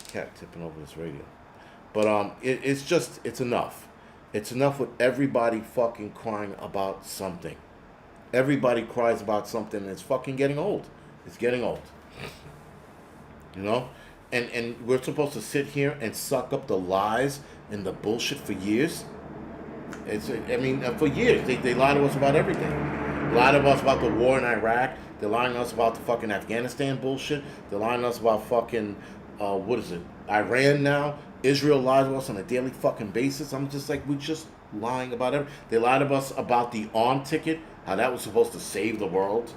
Cat tipping over this radio. But it's enough. It's enough with everybody fucking crying about something. Everybody cries about something, and it's fucking getting old. It's getting old. And we're supposed to sit here and suck up the lies and the bullshit for years. For years they lied to us about everything. They lied to us about the war in Iraq. They're lying to us about the fucking Afghanistan bullshit. They're lying to us about fucking Iran now. Israel lies to us on a daily fucking basis. I'm just like, we're just lying about everything. They lied to us about the arm ticket, how that was supposed to save the world.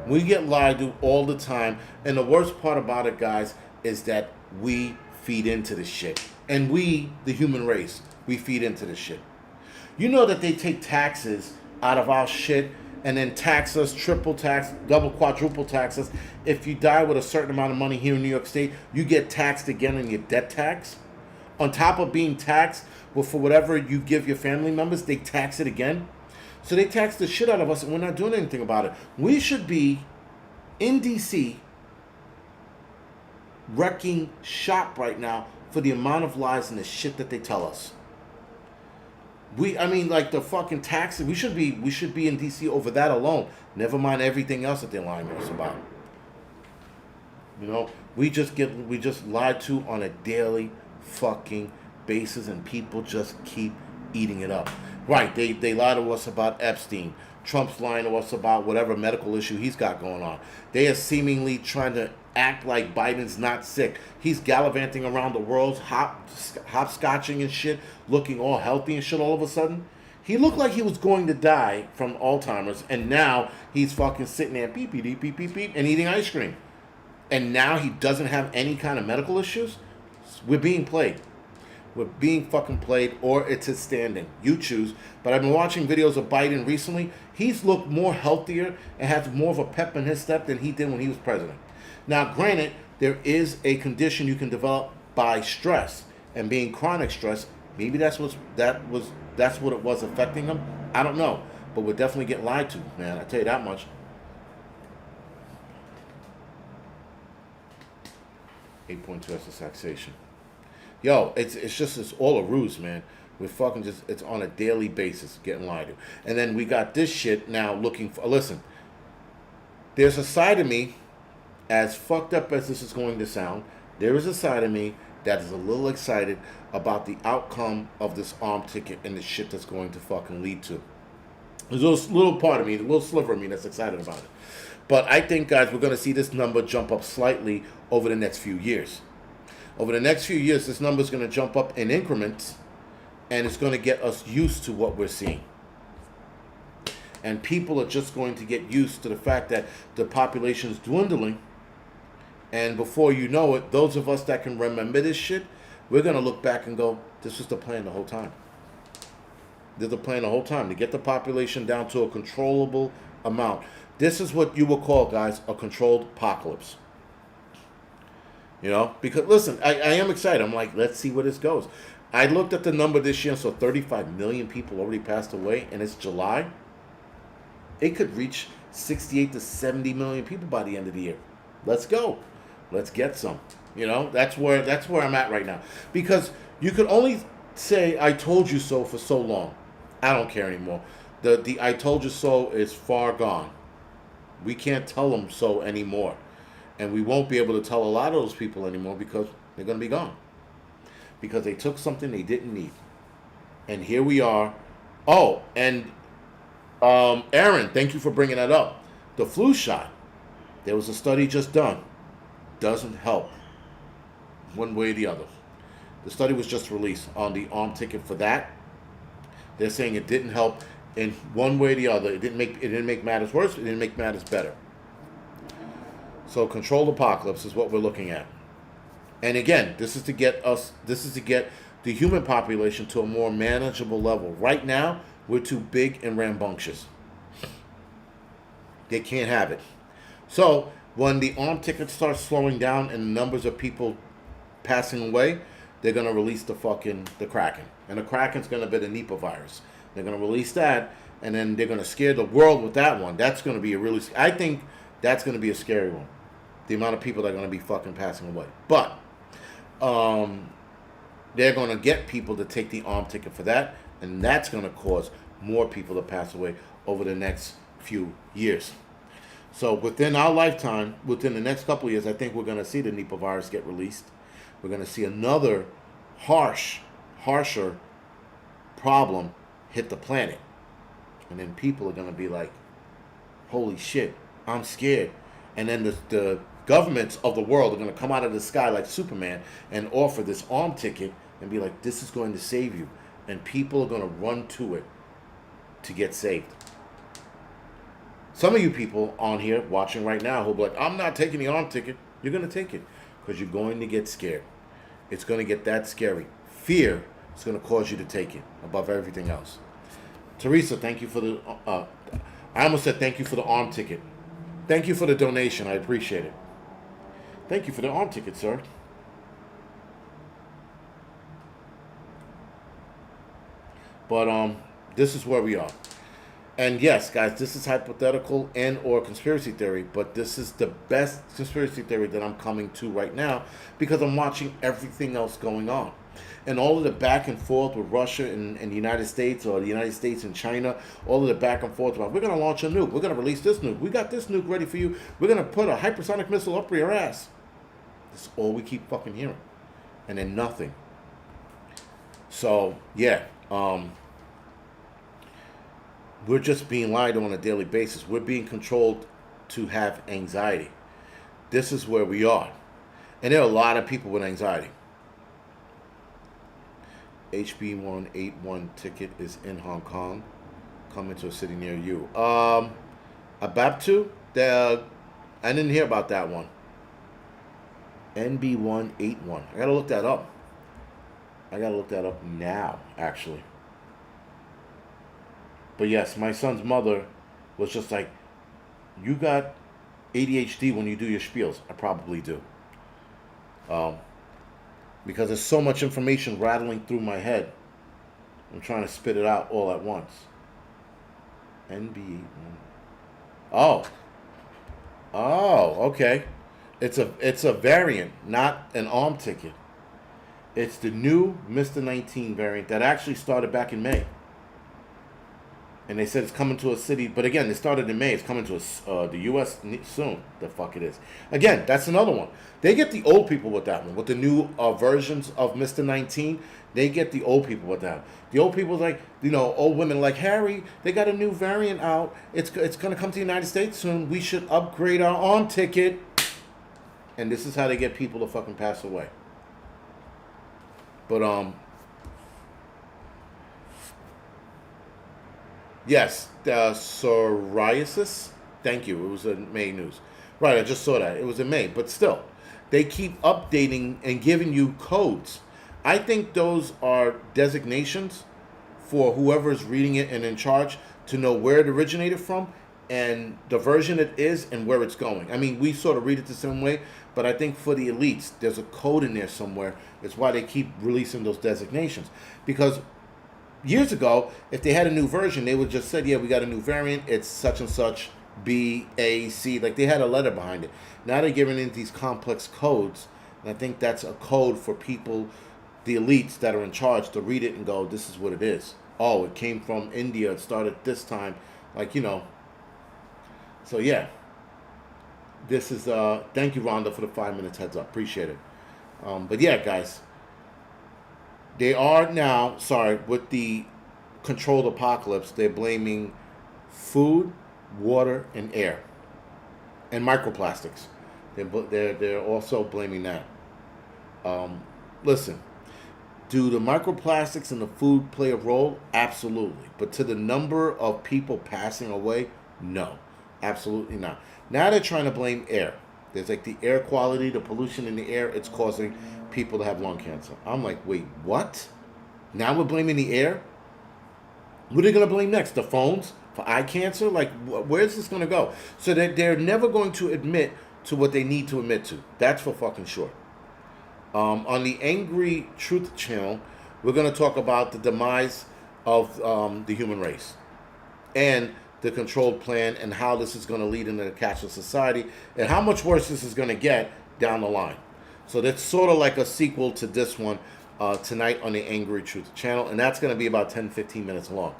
We get lied to all the time. And the worst part about it, guys, is that we feed into this shit. And we, the human race, we feed into this shit. You know that they take taxes out of our shit and then tax us, triple tax, double, quadruple tax us. If you die with a certain amount of money here in New York State, you get taxed again on your debt tax. On top of being taxed, for whatever you give your family members, they tax it again. So they tax the shit out of us, and we're not doing anything about it. We should be in D.C. wrecking shop right now for the amount of lies and the shit that they tell us. The fucking taxes. We should be in D.C. over that alone. Never mind everything else that they're lying to us about. We just lied to on a daily fucking basis, and people just keep eating it up. Right, they lie to us about Epstein. Trump's lying to us about whatever medical issue he's got going on. They are seemingly trying to act like Biden's not sick. He's gallivanting around the world, hopscotching and shit, looking all healthy and shit all of a sudden. He looked like he was going to die from Alzheimer's, and now he's fucking sitting there beep, beep, beep, beep, beep, beep, and eating ice cream. And now he doesn't have any kind of medical issues? We're being played. We're being fucking played, or it's his standing. You choose. But I've been watching videos of Biden recently. He's looked more healthier and has more of a pep in his step than he did when he was president. Now, granted, there is a condition you can develop by stress, and being chronic stress. Maybe that's what it was affecting him. I don't know, but we're definitely getting lied to, man. I tell you that much. 8.2 as a taxation. Yo, it's all a ruse, man. We're fucking it's on a daily basis getting lied to. And then we got this shit now looking for, listen, there's a side of me, as fucked up as this is going to sound, there is a side of me that is a little excited about the outcome of this arm ticket and the shit that's going to fucking lead to. There's a little part of me, a little sliver of me that's excited about it. But I think, guys, we're going to see this number jump up slightly over the next few years. Over the next few years, this number is going to jump up in increments, and it's going to get us used to what we're seeing. And people are just going to get used to the fact that the population is dwindling. And before you know it, those of us that can remember this shit, we're going to look back and go, this was the plan the whole time. There's a plan the whole time to get the population down to a controllable amount. This is what you will call, guys, a controlled apocalypse. Because listen, I am excited. I'm like, let's see where this goes. I looked at the number this year, so 35 million people already passed away, and it's July. It could reach 68 to 70 million people by the end of the year. Let's go. Let's get some. That's where I'm at right now. Because you could only say I told you so for so long. I don't care anymore. The I told you so is far gone. We can't tell them so anymore. And we won't be able to tell a lot of those people anymore because they're going to be gone. Because they took something they didn't need. And here we are. Oh, and Aaron, thank you for bringing that up. The flu shot. There was a study just done. Doesn't help one way or the other. The study was just released on the arm ticket for that. They're saying it didn't help in one way or the other. It didn't make matters worse. It didn't make matters better. So controlled apocalypse is what we're looking at. And again, this is to get the human population to a more manageable level. Right now, we're too big and rambunctious. They can't have it. So when the arm ticket starts slowing down and the numbers of people passing away, they're gonna release the Kraken, and the Kraken's gonna be the Nipah virus. They're gonna release that, and then they're gonna scare the world with that one. That's gonna be I think that's gonna be a scary one. The amount of people that are gonna be fucking passing away, but they're gonna get people to take the arm ticket for that, and that's gonna cause more people to pass away over the next few years. So within our lifetime, within the next couple of years, I think we're going to see the Nipah virus get released. We're going to see another harsher problem hit the planet. And then people are going to be like, holy shit, I'm scared. And then the governments of the world are going to come out of the sky like Superman and offer this arm ticket and be like, this is going to save you. And people are going to run to it to get saved. Some of you people on here watching right now who'll be like, I'm not taking the arm ticket. You're going to take it because you're going to get scared. It's going to get that scary. Fear is going to cause you to take it above everything else. Teresa, thank you for the... I almost said thank you for the arm ticket. Thank you for the donation. I appreciate it. Thank you for the arm ticket, sir. But this is where we are. And yes, guys, this is hypothetical and or conspiracy theory, but this is the best conspiracy theory that I'm coming to right now because I'm watching everything else going on. And all of the back and forth with Russia and the United States, or the United States and China, all of the back and forth about, we're going to launch a nuke, we're going to release this nuke, we got this nuke ready for you, we're going to put a hypersonic missile up your ass. That's all we keep fucking hearing. And then nothing. So, yeah, we're just being lied on a daily basis. We're being controlled to have anxiety. This is where we are. And there are a lot of people with anxiety. HB181 ticket is in Hong Kong. Coming to a city near you. Abaptu? I didn't hear about that one. NB181. I gotta look that up. I gotta look that up now, actually. But yes, my son's mother was just like, you got ADHD when you do your spiels. I probably do. Because there's so much information rattling through my head. I'm trying to spit it out all at once. NB. Oh, okay. It's a variant, not an arm ticket. It's the new Mr. 19 variant that actually started back in May. And they said it's coming to a city, but again, it started in May. It's coming to the U.S. soon. The fuck it is. Again, that's another one. They get the old people with that one. With the new versions of Mr. 19, they get the old people with that. The old people like, old women like, Harry, they got a new variant out. It's going to come to the United States soon. We should upgrade our arm ticket. And this is how they get people to fucking pass away. But, yes, psoriasis. Thank you. It was in May news. Right, I just saw that. It was in May. But still, they keep updating and giving you codes. I think those are designations for whoever's reading it and in charge to know where it originated from and the version it is and where it's going. I mean, we sort of read it the same way, but I think for the elites, there's a code in there somewhere. It's why they keep releasing those designations. Because years ago, if they had a new version, they would just say, yeah, we got a new variant. It's such and such, B, A, C. Like they had a letter behind it. Now they're giving in these complex codes. And I think that's a code for people, the elites that are in charge, to read it and go, this is what it is. Oh, it came from India. It started this time. So, yeah. This is, thank you, Rhonda, for the 5 minutes heads up. Appreciate it. But, yeah, guys. They are now, with the controlled apocalypse, they're blaming food, water, and air. And microplastics. They're also blaming that. Listen, do the microplastics and the food play a role? Absolutely. But to the number of people passing away, no. Absolutely not. Now they're trying to blame air. There's like the air quality, the pollution in the air. It's causing people to have lung cancer. I'm like, wait, what? Now we're blaming the air? What are they going to blame next? The phones for eye cancer? Like, where's this going to go? So that they're never going to admit to what they need to admit to. That's for fucking sure. On the Angry Truth channel, we're going to talk about the demise of the human race and the controlled plan and how this is going to lead into a cashless society and how much worse this is going to get down the line. So that's sort of like a sequel to this one tonight on the Angry Truth channel, and that's going to be about 10-15 minutes long.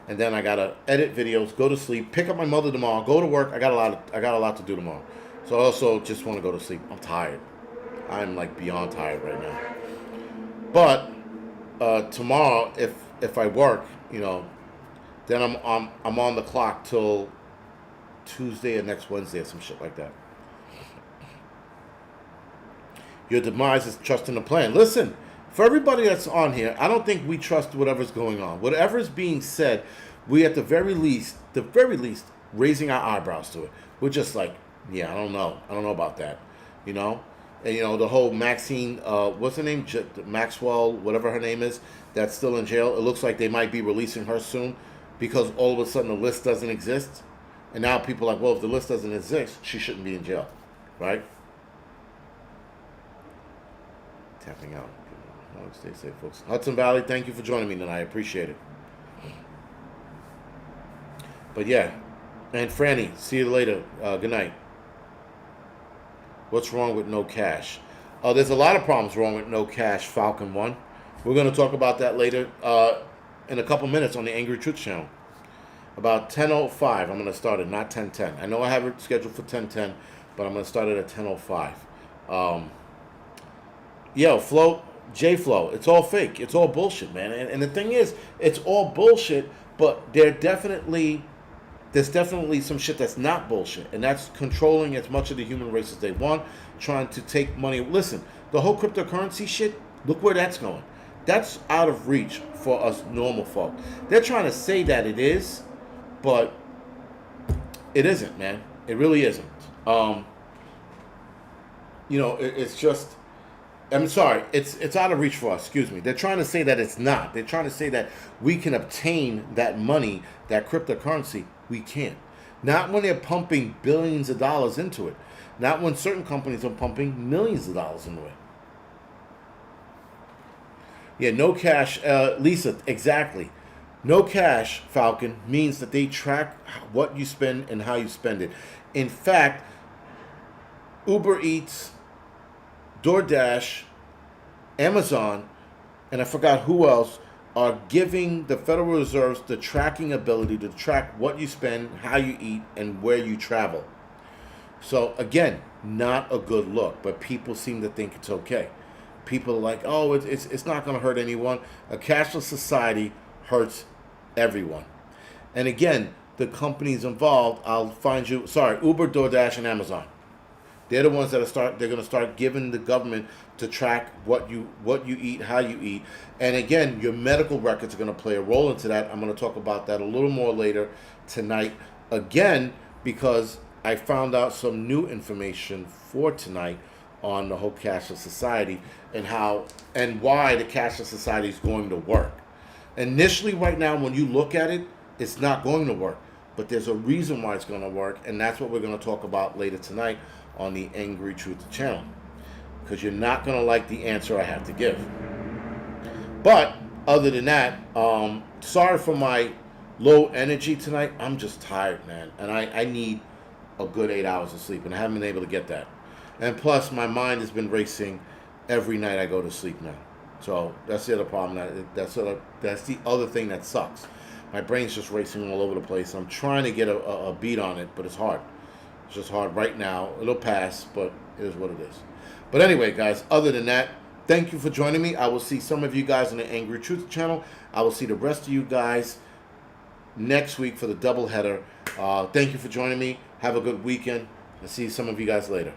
And then I got to edit videos, go to sleep, pick up my mother tomorrow, go to work. I got a lot to do tomorrow. So I also just want to go to sleep. I'm tired. I'm like beyond tired right now. But tomorrow, if I work, then I'm on the clock till Tuesday or next Wednesday or some shit like that. Your demise is trusting the plan. Listen, for everybody that's on here, I don't think we trust whatever's going on. Whatever's being said, we at the very least, raising our eyebrows to it. We're just like, yeah, I don't know about that, And the whole Maxine, what's her name, Maxwell, whatever her name is, that's still in jail. It looks like they might be releasing her soon, because all of a sudden the list doesn't exist, and now people are like, well, if the list doesn't exist, she shouldn't be in jail, right? Tapping out. Stay safe, folks. Hudson Valley, thank you for joining me tonight. I appreciate it. But yeah, and Franny, see you later. Good night. What's wrong with no cash? There's a lot of problems wrong with no cash, Falcon 1. We're going to talk about that later in a couple minutes on the Angry Truth channel. About 10:05, I'm going to start it, not 10:10. I know I have it scheduled for 10:10, but I'm going to start it at 10:05. Flo, J-Flow, it's all fake. It's all bullshit, man. And the thing is, it's all bullshit, but there's definitely some shit that's not bullshit, and that's controlling as much of the human race as they want, trying to take money. Listen, the whole cryptocurrency shit, look where that's going. That's out of reach for us normal folk. They're trying to say that it is, but it isn't, man. It really isn't. It's just, I'm sorry, it's out of reach for us, excuse me. They're trying to say that it's not. They're trying to say that we can obtain that money, that cryptocurrency. We can't. Not when they're pumping billions of dollars into it. Not when certain companies are pumping millions of dollars into it. Yeah, no cash. Lisa, exactly. No cash, Falcon, means that they track what you spend and how you spend it. In fact, Uber Eats, DoorDash, Amazon, and I forgot who else, are giving the Federal Reserve the tracking ability to track what you spend, how you eat, and where you travel. So again, not a good look, but people seem to think it's okay. People are like, oh, it's not going to hurt anyone. A cashless society hurts everyone. And again, the companies involved, Uber, DoorDash, and Amazon. They're the ones that they're going to start giving the government to track what you eat, how you eat. And again, your medical records are going to play a role into that. I'm going to talk about that a little more later tonight. Again, because I found out some new information for tonight on the whole cashless society and why the cashless society is going to work. Initially, right now, when you look at it, it's not going to work. But there's a reason why it's going to work, and that's what we're going to talk about later tonight on the Angry Truth channel, because you're not going to like the answer I have to give. But other than that, sorry for my low energy tonight. I'm just tired, man, and I need a good 8 hours of sleep, and I haven't been able to get that. And plus, my mind has been racing every night I go to sleep now. So that's the other problem. That's the other thing that sucks. My brain's just racing all over the place. I'm trying to get a beat on it, but it's hard. It's just hard right now. It'll pass, but it is what it is. But anyway, guys, other than that, thank you for joining me. I will see some of you guys on the Angry Truth channel. I will see the rest of you guys next week for the doubleheader. Thank you for joining me. Have a good weekend. I'll see some of you guys later.